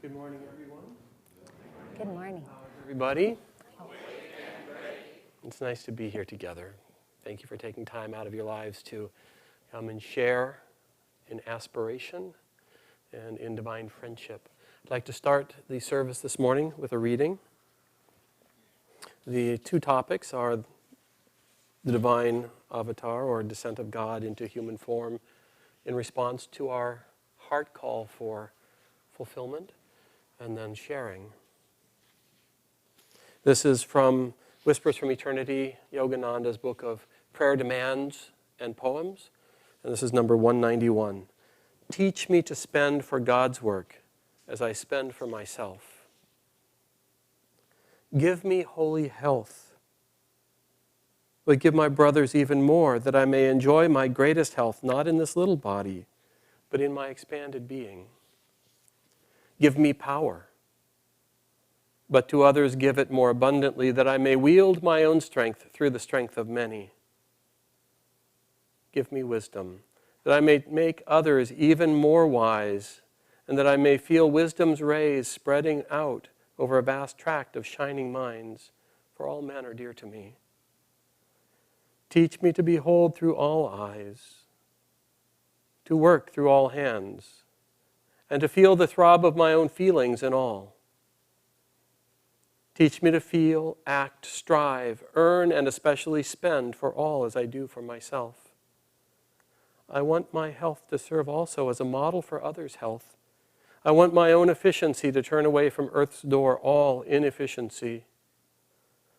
Good morning, everyone. Good morning. Everybody. It's nice to be here together. Thank you for taking time out of your lives to come and share in aspiration and in divine friendship. I'd like to start the service this morning with a reading. The two topics are the divine Avatar, or descent of God into human form, in response to our heart call for fulfillment, and then sharing. This is from Whispers from Eternity, Yogananda's book of prayer demands and poems. And this is number 191. Teach me to spend for God's work as I spend for myself. Give me holy health, but give my brothers even more, that I may enjoy my greatest health, not in this little body, but in my expanded being. Give me power, but to others give it more abundantly, that I may wield my own strength through the strength of many. Give me wisdom, that I may make others even more wise, and that I may feel wisdom's rays spreading out over a vast tract of shining minds, for all men are dear to me. Teach me to behold through all eyes, to work through all hands, and to feel the throb of my own feelings in all. Teach me to feel, act, strive, earn, and especially spend for all as I do for myself. I want my health to serve also as a model for others' health. I want my own efficiency to turn away from earth's door all inefficiency.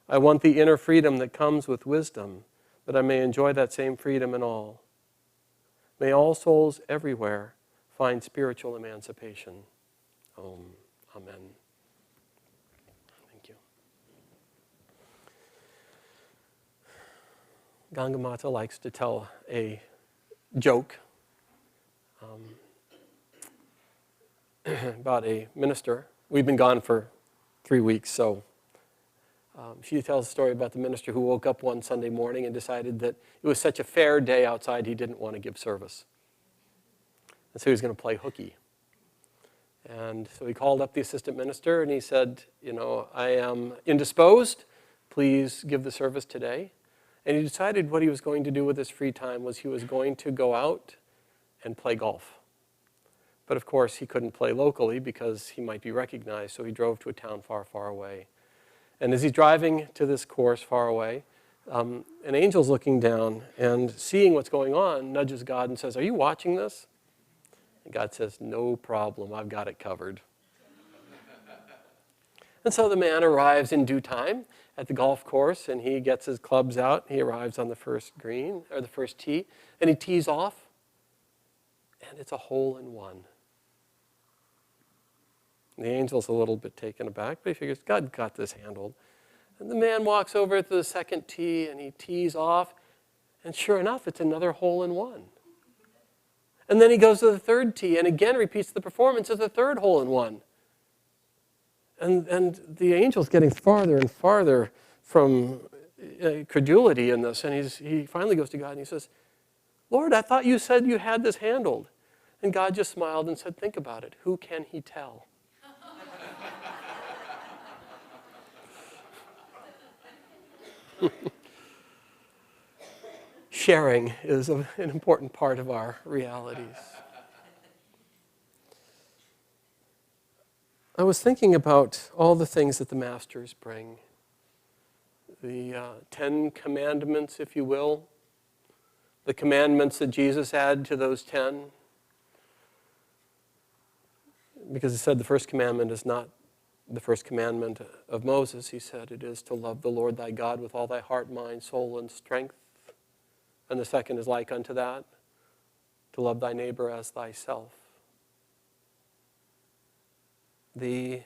I want the inner freedom that comes with wisdom, that I may enjoy that same freedom in all. May all souls everywhere find spiritual emancipation. Amen. Thank you. Gangamata likes to tell a joke about a minister. We've been gone for 3 weeks, so she tells a story about the minister who woke up one Sunday morning and decided that it was such a fair day outside he didn't want to give service. And so he was going to play hooky. And so he called up the assistant minister and he said, I am indisposed. Please give the service today. And he decided what he was going to do with his free time was he was going to go out and play golf. But of course, he couldn't play locally because he might be recognized, so he drove to a town far, far away. And as he's driving to this course far away, an angel's looking down and seeing what's going on, nudges God and says, "Are you watching this?" And God says, "No problem, I've got it covered." And so the man arrives in due time at the golf course, and he gets his clubs out. He arrives on the first green, or the first tee, and he tees off, and it's a hole-in-one. The angel's a little bit taken aback, but he figures, God got this handled. And the man walks over to the second tee, and he tees off, and sure enough, it's another hole-in-one. And then he goes to the third tee, and again repeats the performance as the third hole-in-one. And the angel's getting farther and farther from credulity in this, and he finally goes to God, and he says, "Lord, I thought you said you had this handled." And God just smiled and said, "Think about it. Who can he tell?" Sharing is an important part of our realities. I was thinking about all the things that the masters bring. The 10 commandments, if you will. The commandments that Jesus added to those 10. Because he said the first commandment is not the first commandment of Moses. He said it is to love the Lord thy God with all thy heart, mind, soul, and strength. And the second is like unto that, to love thy neighbor as thyself. The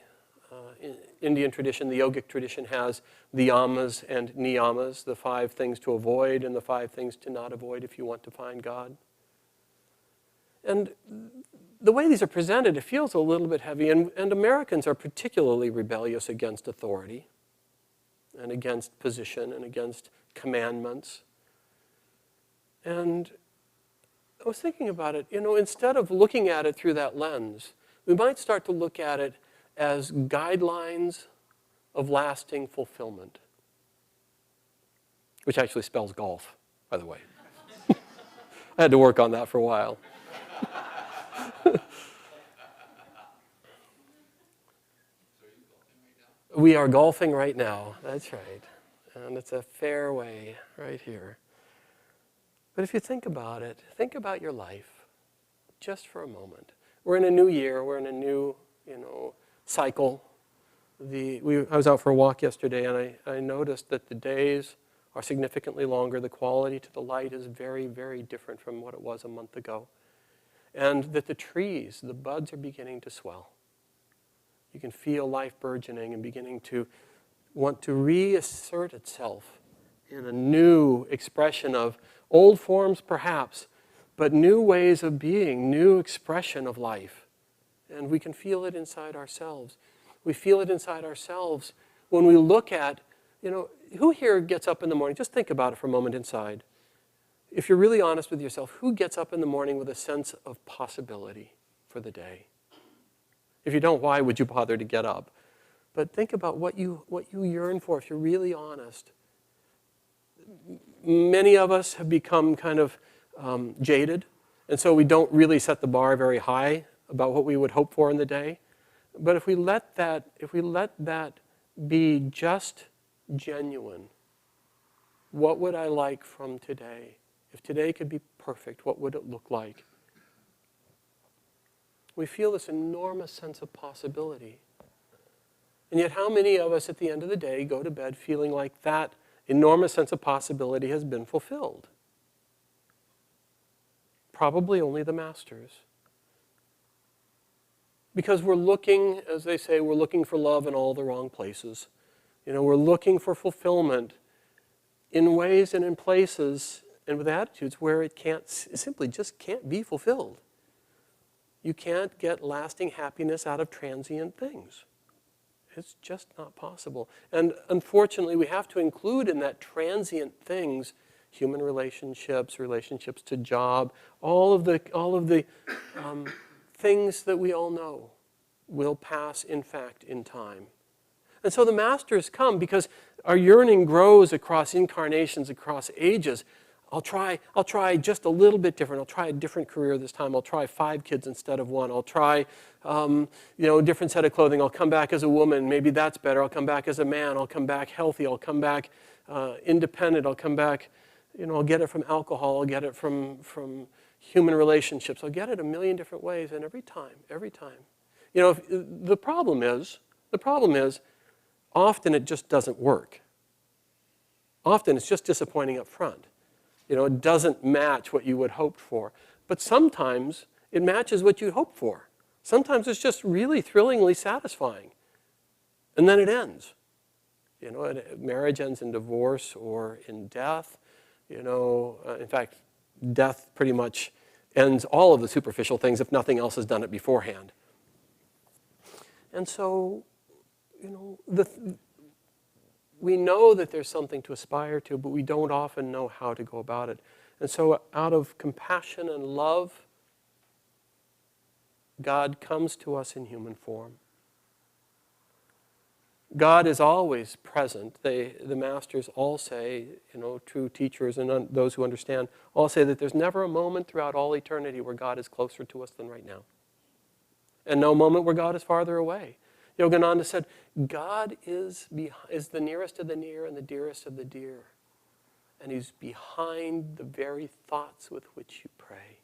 Indian tradition, the yogic tradition, has the yamas and niyamas, the 5 things to avoid and the 5 things to not avoid if you want to find God. And the way these are presented, it feels a little bit heavy, and Americans are particularly rebellious against authority and against position and against commandments. And I was thinking about it, instead of looking at it through that lens, we might start to look at it as guidelines of lasting fulfillment, which actually spells golf, by the way. I had to work on that for a while. We are golfing right now, that's right. And it's a fairway right here. But if you think about it, think about your life just for a moment. We're in a new year, we're in a new, cycle. I was out for a walk yesterday and I noticed that the days are significantly longer. The quality to the light is very, very different from what it was a month ago. And that the trees, the buds are beginning to swell. You can feel life burgeoning and beginning to want to reassert itself in a new expression of old forms perhaps, but new ways of being, new expression of life. And we can feel it inside ourselves. We feel it inside ourselves when we look at, who here gets up in the morning? Just think about it for a moment inside. If you're really honest with yourself, who gets up in the morning with a sense of possibility for the day? If you don't, why would you bother to get up? But think about what you yearn for if you're really honest. Many of us have become kind of jaded, and so we don't really set the bar very high about what we would hope for in the day. But if we let that be just genuine, what would I like from today? If today could be perfect, what would it look like? We feel this enormous sense of possibility. And yet how many of us at the end of the day go to bed feeling like that enormous sense of possibility has been fulfilled? Probably only the masters. Because we're looking, as they say, we're looking for love in all the wrong places. We're looking for fulfillment in ways and in places and with attitudes where it simply just can't be fulfilled. You can't get lasting happiness out of transient things. It's just not possible. And unfortunately, we have to include in that transient things human relationships, relationships to job, all of the things that we all know will pass, in fact, in time. And so the masters come because our yearning grows across incarnations, across ages. I'll try just a little bit different. I'll try a different career this time. I'll try 5 kids instead of 1. I'll try, a different set of clothing. I'll come back as a woman. Maybe that's better. I'll come back as a man. I'll come back healthy. I'll come back independent. I'll come back, I'll get it from alcohol. I'll get it from human relationships. I'll get it a million different ways. And every time. The problem is, often it just doesn't work. Often it's just disappointing up front. It doesn't match what you would hope for. But sometimes it matches what you hope for. Sometimes it's just really thrillingly satisfying. And then it ends. Marriage ends in divorce or in death. In fact, death pretty much ends all of the superficial things if nothing else has done it beforehand. And so, we know that there's something to aspire to, but we don't often know how to go about it. And so out of compassion and love, God comes to us in human form. God is always present. The masters all say, true teachers and those who understand, all say that there's never a moment throughout all eternity where God is closer to us than right now. And no moment where God is farther away. Yogananda said, God is the nearest of the near and the dearest of the dear. And he's behind the very thoughts with which you pray.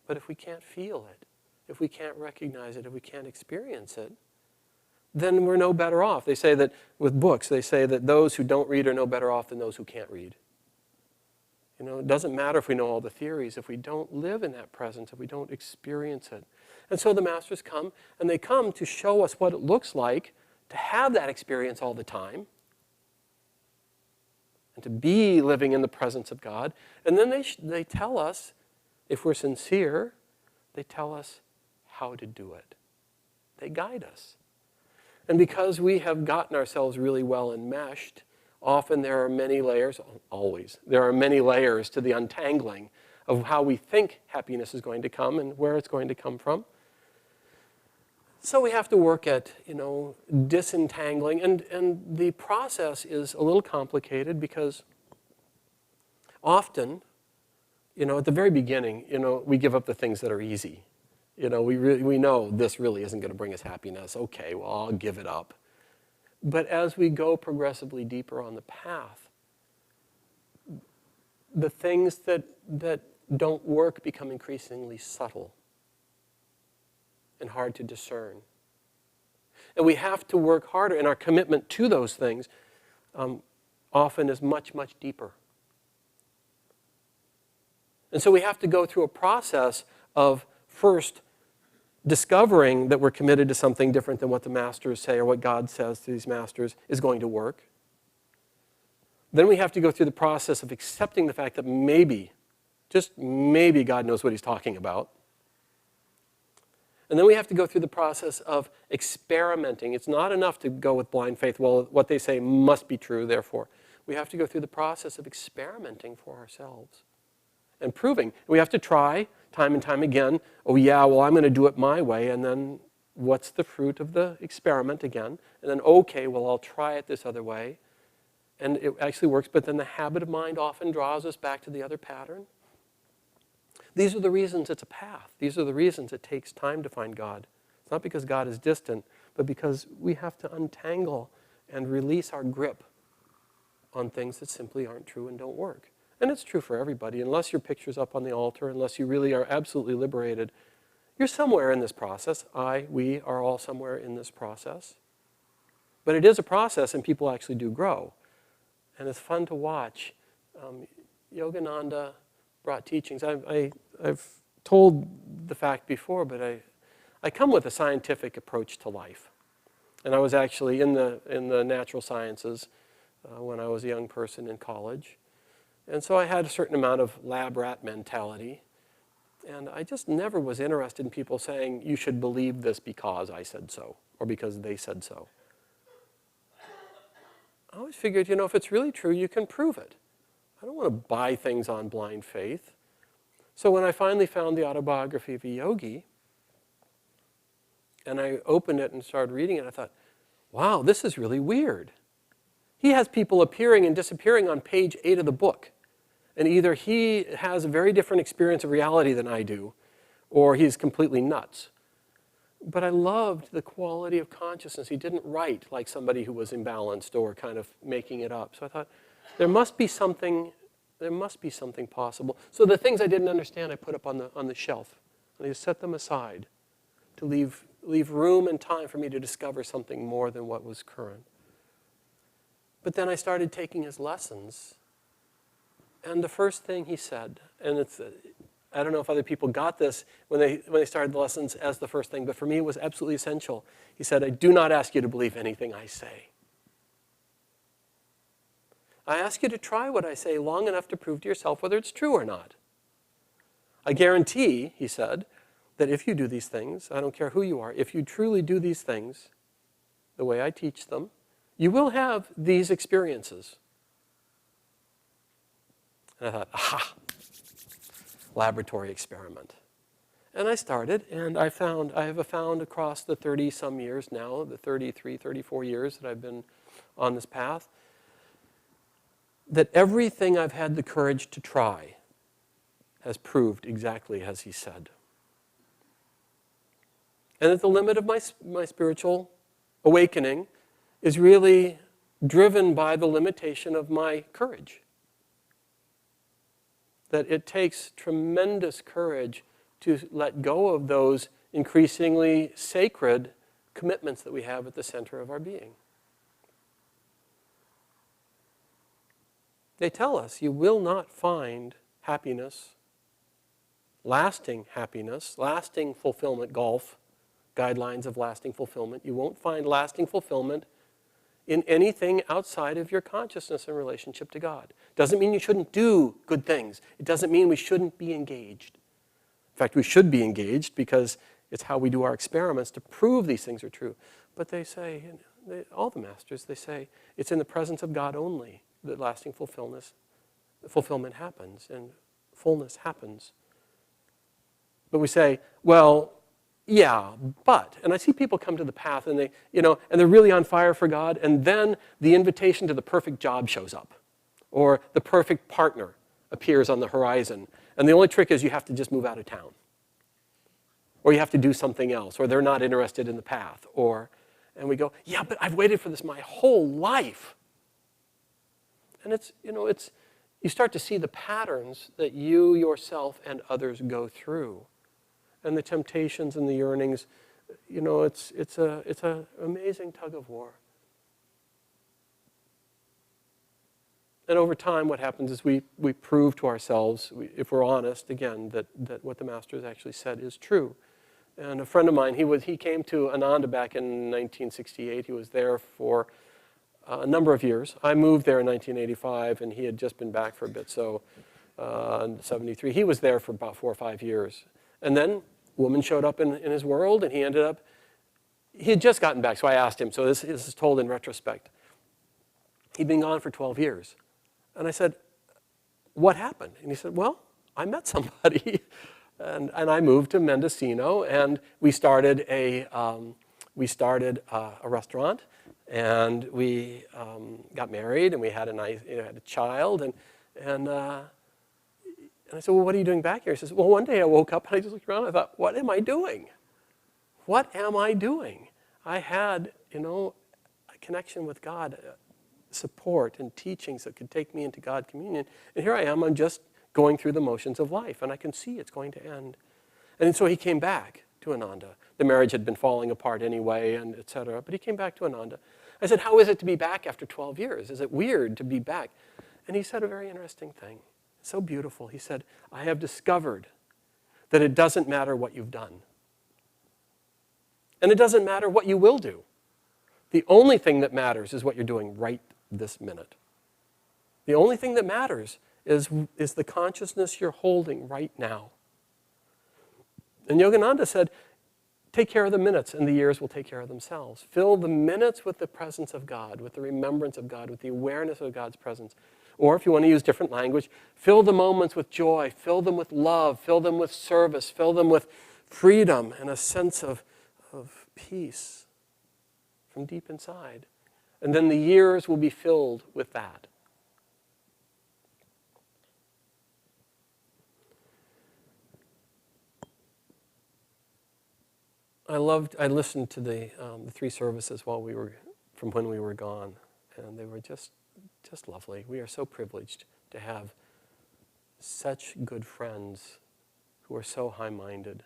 But if we can't feel it, if we can't recognize it, if we can't experience it, then we're no better off. They say that with books, they say that those who don't read are no better off than those who can't read. It doesn't matter if we know all the theories, if we don't live in that presence, if we don't experience it. And so the masters come, and they come to show us what it looks like to have that experience all the time, and to be living in the presence of God. And then they tell us, if we're sincere, they tell us how to do it. They guide us. And because we have gotten ourselves really well enmeshed, often there are many layers, always, there are many layers to the untangling of how we think happiness is going to come and where it's going to come from. So we have to work at, disentangling. And the process is a little complicated because often, at the very beginning, we give up the things that are easy. We know this really isn't going to bring us happiness. Okay, well, I'll give it up. But as we go progressively deeper on the path, the things that don't work become increasingly subtle and hard to discern. And we have to work harder, and our commitment to those things often is much, much deeper. And so we have to go through a process of first discovering that we're committed to something different than what the masters say or what God says to these masters is going to work. Then we have to go through the process of accepting the fact that maybe, just maybe, God knows what he's talking about. And then we have to go through the process of experimenting. It's not enough to go with blind faith. Well, what they say must be true, therefore. We have to go through the process of experimenting for ourselves and proving. We have to try time and time again. Oh, yeah, well, I'm going to do it my way. And then what's the fruit of the experiment again? And then, okay, well, I'll try it this other way. And it actually works. But then the habit of mind often draws us back to the other pattern. These are the reasons it's a path. These are the reasons it takes time to find God. It's not because God is distant, but because we have to untangle and release our grip on things that simply aren't true and don't work. And it's true for everybody. Unless your picture's up on the altar, unless you really are absolutely liberated, you're somewhere in this process. We are all somewhere in this process. But it is a process, and people actually do grow. And it's fun to watch. Yogananda brought teachings. I've told the fact before, but I come with a scientific approach to life. And I was actually in the natural sciences when I was a young person in college. And so I had a certain amount of lab rat mentality. And I just never was interested in people saying, you should believe this because I said so, or because they said so. I always figured, if it's really true, you can prove it. I don't want to buy things on blind faith. So when I finally found the autobiography of a yogi, and I opened it and started reading it, I thought, wow, this is really weird. He has people appearing and disappearing on page 8 of the book. And either he has a very different experience of reality than I do, or he's completely nuts. But I loved the quality of consciousness. He didn't write like somebody who was imbalanced or kind of making it up. So I thought, there must be something possible. So the things I didn't understand, I put up on the shelf. And I just set them aside to leave room and time for me to discover something more than what was current. But then I started taking his lessons. And the first thing he said, and I don't know if other people got this when they started the lessons as the first thing, but for me it was absolutely essential. He said, I do not ask you to believe anything I say. I ask you to try what I say long enough to prove to yourself whether it's true or not. I guarantee, he said, that if you do these things, I don't care who you are, if you truly do these things the way I teach them, you will have these experiences. And I thought, aha, laboratory experiment. And I started, and I have found across the 30-some years now, the 33, 34 years that I've been on this path, that everything I've had the courage to try has proved exactly as he said. And that the limit of my spiritual awakening is really driven by the limitation of my courage. That it takes tremendous courage to let go of those increasingly sacred commitments that we have at the center of our being. They tell us you will not find happiness, lasting fulfillment, golf, guidelines of lasting fulfillment. You won't find lasting fulfillment in anything outside of your consciousness and relationship to God. Doesn't mean you shouldn't do good things. It doesn't mean we shouldn't be engaged. In fact, we should be engaged because it's how we do our experiments to prove these things are true. But they say, all the masters, they say, it's in the presence of God only that lasting fulfillment happens. And fullness happens. But we say, well, yeah, but, and I see people come to the path and and they're really on fire for God, and then the invitation to the perfect job shows up, or the perfect partner appears on the horizon, and the only trick is you have to just move out of town, or you have to do something else, or they're not interested in the path, and we go, yeah, but I've waited for this my whole life. And you start to see the patterns that you yourself and others go through, and the temptations and the yearnings. It's an amazing tug of war. And over time, what happens is we prove to ourselves, if we're honest, again, that what the Master has actually said is true. And a friend of mine, he came to Ananda back in 1968. He was there for a number of years. I moved there in 1985, and he had just been back for a bit. So in 73, he was there for about 4 or 5 years. And then a woman showed up in his world, and he had just gotten back. So I asked him, so this is told in retrospect. He'd been gone for 12 years. And I said, what happened? And he said, well, I met somebody. And I moved to Mendocino, and we started a restaurant, and we got married, and we had had a child, and I said, well, what are you doing back here? He says, well, one day I woke up and I just looked around and I thought, what am I doing? What am I doing? I had, a connection with God, support and teachings that could take me into God communion, and here I am, I'm just going through the motions of life, and I can see it's going to end. And so he came back to Ananda. The marriage had been falling apart anyway, and et cetera, but he came back to Ananda. I said, how is it to be back after 12 years? Is it weird to be back? And he said a very interesting thing. So beautiful. He said, I have discovered that it doesn't matter what you've done. And it doesn't matter what you will do. The only thing that matters is what you're doing right this minute. The only thing that matters is the consciousness you're holding right now. And Yogananda said, take care of the minutes and the years will take care of themselves. Fill the minutes with the presence of God, with the remembrance of God, with the awareness of God's presence. Or if you want to use different language, fill the moments with joy, fill them with love, fill them with service, fill them with freedom and a sense of peace from deep inside. And then the years will be filled with that. I listened to the 3 services from when we were gone, and they were just lovely. We are so privileged to have such good friends who are so high-minded.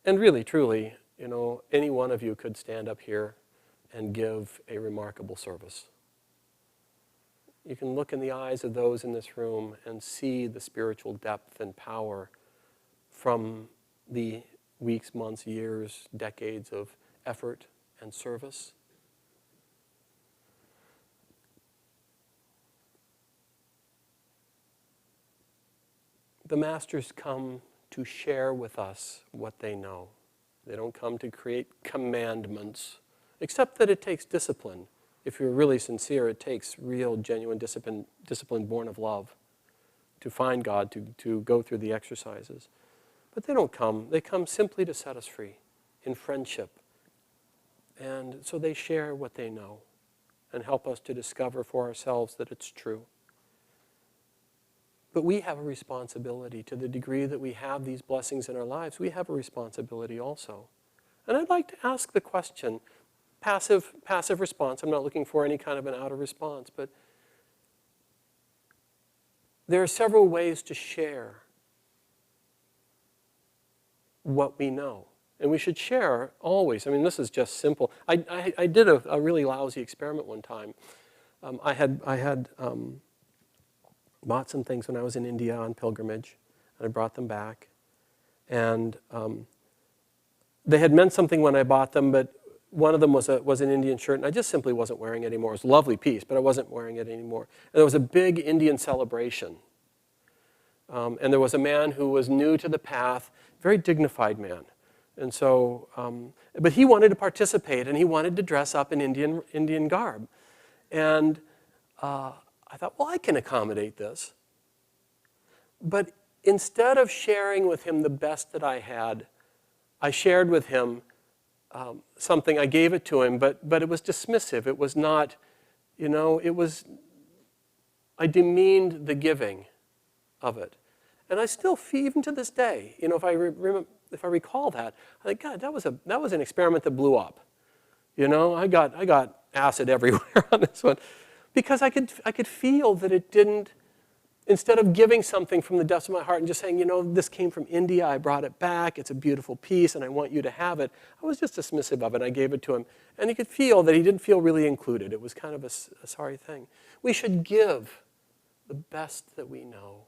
And really, truly, any one of you could stand up here and give a remarkable service. You can look in the eyes of those in this room and see the spiritual depth and power from the weeks, months, years, decades of effort and service. The Masters come to share with us what they know. They don't come to create commandments, except that it takes discipline. If you're really sincere, it takes real, genuine discipline born of love to find God, to go through the exercises. But they don't come. They come simply to set us free in friendship. And so they share what they know and help us to discover for ourselves that it's true. But we have a responsibility. To the degree that we have these blessings in our lives, we have a responsibility also. And I'd like to ask the question, passive response. I'm not looking for any kind of an outer response, but there are several ways to share what we know. And we should share always. I mean, this is just simple. I did a really lousy experiment one time. I had bought some things when I was in India on pilgrimage, and I brought them back. And they had meant something when I bought them, but one of them was an Indian shirt, and I just simply wasn't wearing it anymore. It was a lovely piece, but I wasn't wearing it anymore. And there was a big Indian celebration. And there was a man who was new to the path, very dignified man. And so, but he wanted to participate, and he wanted to dress up in Indian garb. And I thought, well, I can accommodate this. But instead of sharing with him the best that I had, I shared with him something. I gave it to him, but it was dismissive. It was not, I demeaned the giving of it. And I still feel, even to this day, if I recall that, I think, God, that was an experiment that blew up. I got acid everywhere on this one, because I could feel that it didn't. Instead of giving something from the depths of my heart and just saying, this came from India, I brought it back, it's a beautiful piece, and I want you to have it, I was just dismissive of it. I gave it to him, and he could feel that he didn't feel really included. It was kind of a sorry thing. We should give the best that we know.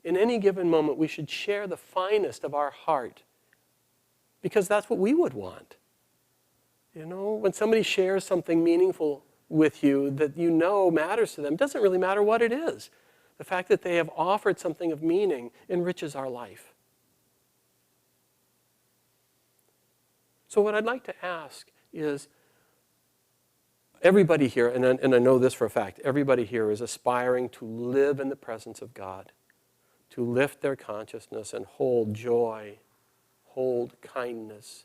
In any given moment, we should share the finest of our heart, because that's what we would want. When somebody shares something meaningful with you that matters to them, it doesn't really matter what it is. The fact that they have offered something of meaning enriches our life. So what I'd like to ask is, everybody here, and I know this for a fact, everybody here is aspiring to live in the presence of God, to lift their consciousness and hold joy, hold kindness,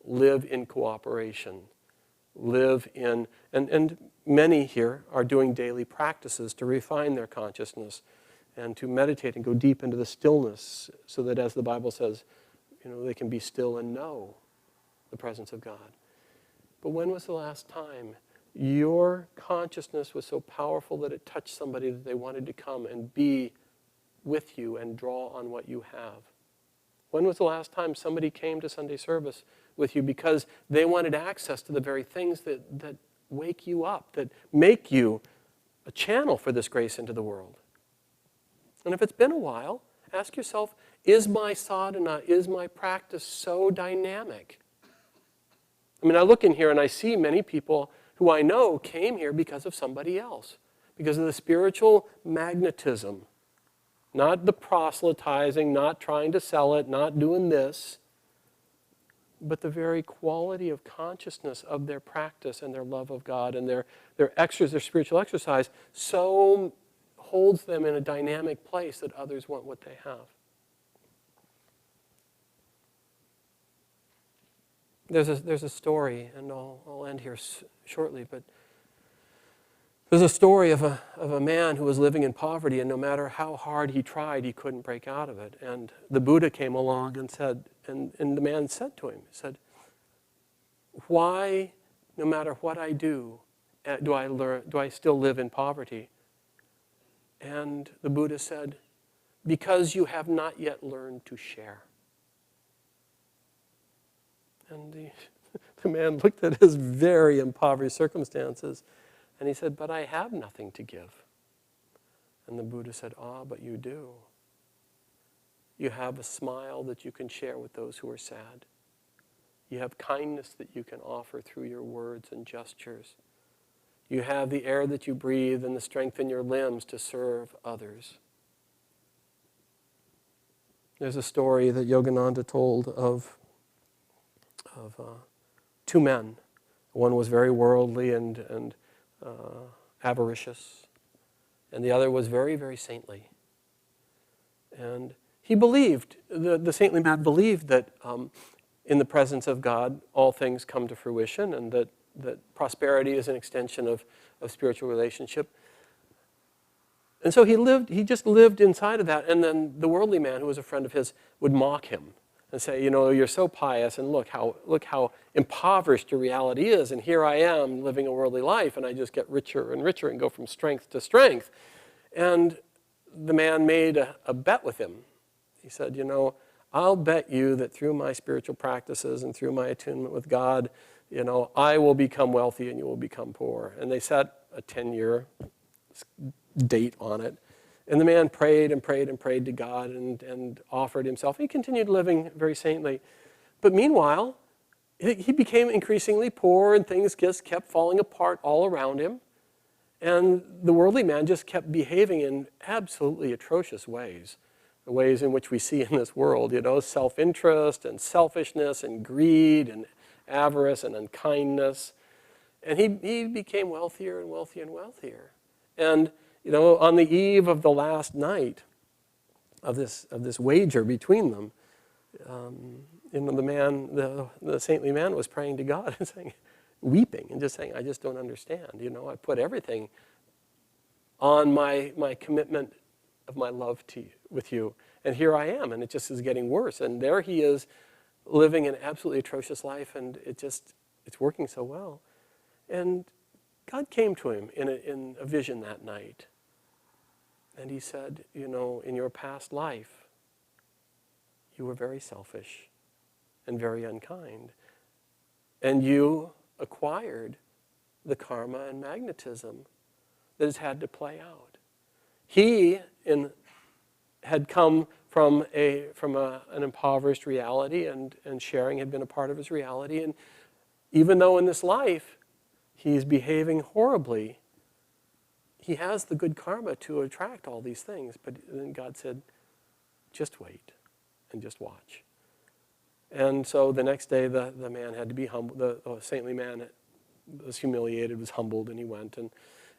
live in cooperation, live in, and many here are doing daily practices to refine their consciousness and to meditate and go deep into the stillness so that, as the Bible says, they can be still and know the presence of God. But when was the last time your consciousness was so powerful that it touched somebody that they wanted to come and be with you and draw on what you have? When was the last time somebody came to Sunday service with you because they wanted access to the very things that wake you up, that make you a channel for this grace into the world? And if it's been a while, ask yourself, is my sadhana, is my practice so dynamic? I mean, I look in here and I see many people who I know came here because of somebody else, because of the spiritual magnetism. Not the proselytizing, not trying to sell it, not doing this, but the very quality of consciousness of their practice and their love of God and their spiritual exercise so holds them in a dynamic place that others want what they have. There's a story, and I'll end here shortly, but there's a story of a man who was living in poverty, and no matter how hard he tried, he couldn't break out of it. And the Buddha came along and said, and the man said to him, he said, why, no matter what I do I still live in poverty? And the Buddha said, because you have not yet learned to share. And the man looked at his very impoverished circumstances, and he said, but I have nothing to give. And the Buddha said, but you do. You have a smile that you can share with those who are sad. You have kindness that you can offer through your words and gestures. You have the air that you breathe and the strength in your limbs to serve others. There's a story that Yogananda told of two men. One was very worldly and avaricious, and the other was very, very saintly. And he believed, the saintly man believed that in the presence of God, all things come to fruition, and that prosperity is an extension of spiritual relationship. And so he just lived inside of that, and then the worldly man, who was a friend of his, would mock him and say, you're so pious, and look how impoverished your reality is, and here I am living a worldly life, and I just get richer and richer and go from strength to strength. And the man made a bet with him. He said, I'll bet you that through my spiritual practices and through my attunement with God, I will become wealthy and you will become poor. And they set a 10-year date on it. And the man prayed and prayed and prayed to God and offered himself. He continued living very saintly. But meanwhile, he became increasingly poor, and things just kept falling apart all around him. And the worldly man just kept behaving in absolutely atrocious ways, the ways in which we see in this world, self-interest and selfishness and greed and avarice and unkindness. And he became wealthier and wealthier and wealthier. And on the eve of the last night, of this wager between them. The saintly man was praying to God and saying, weeping and just saying, I just don't understand. I put everything on my commitment of my love with you. And here I am, and it just is getting worse. And there he is living an absolutely atrocious life, and it's working so well. And God came to him in a vision that night. And he said, in your past life, you were very selfish and very unkind. And you acquired the karma and magnetism that has had to play out. He had come from an impoverished reality, and sharing had been a part of his reality. And even though in this life he's behaving horribly, he has the good karma to attract all these things. But then God said, just wait and just watch. And so the next day the man had to be humbled. The saintly man was humiliated, was humbled, and he went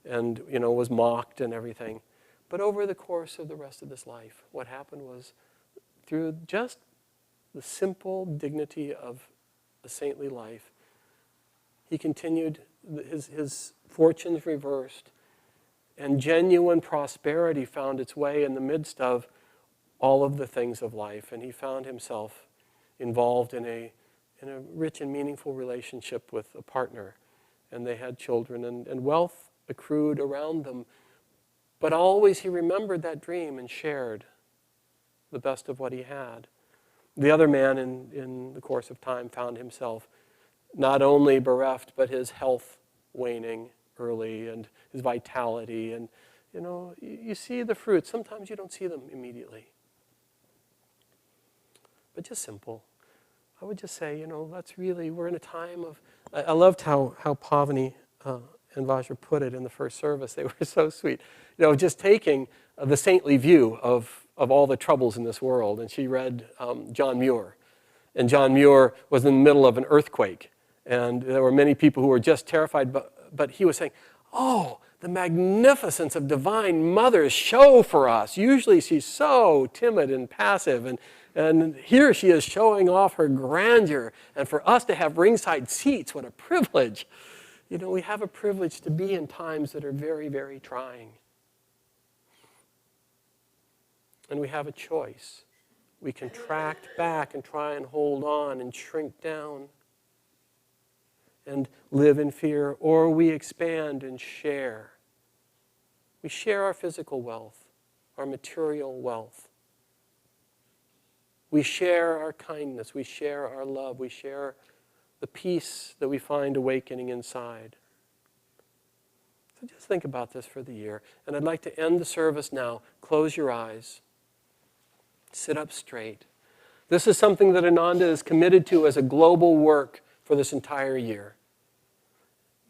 and was mocked and everything. But over the course of the rest of his life, what happened was, through just the simple dignity of a saintly life, he continued, his fortunes reversed, and genuine prosperity found its way in the midst of all of the things of life. And he found himself involved in a rich and meaningful relationship with a partner. And they had children, and wealth accrued around them. But always he remembered that dream and shared the best of what he had. The other man, in the course of time, found himself not only bereft, but his health waning early, and his vitality. And, you see the fruits. Sometimes you don't see them immediately. But just simple. I would just say, we're in a time of, I loved how Pavani and Vajra put it in the first service. They were so sweet. Just taking the saintly view of all the troubles in this world. And she read John Muir. And John Muir was in the middle of an earthquake. And there were many people who were just terrified. But he was saying, oh, the magnificence of Divine Mother's show for us. Usually she's so timid and passive. And here she is showing off her grandeur. And for us to have ringside seats, what a privilege. We have a privilege to be in times that are very, very trying. And we have a choice. We can tract back and try and hold on and shrink down and live in fear, or we expand and share. We share our physical wealth, our material wealth. We share our kindness, we share our love, we share the peace that we find awakening inside. So just think about this for the year. And I'd like to end the service now. Close your eyes. Sit up straight. This is something that Ananda is committed to as a global work for this entire year.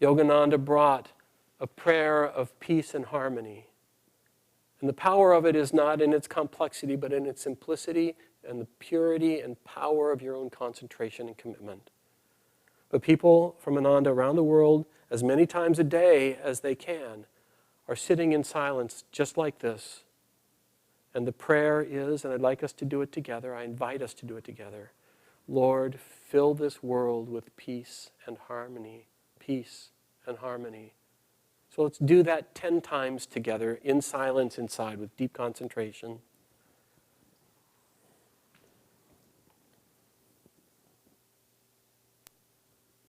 Yogananda brought a prayer of peace and harmony. And the power of it is not in its complexity, but in its simplicity and the purity and power of your own concentration and commitment. But people from Ananda around the world, as many times a day as they can, are sitting in silence just like this. And the prayer is, and I'd like us to do it together, I invite us to do it together, Lord, fill this world with peace and harmony, peace and harmony. So let's do that 10 times together in silence inside with deep concentration.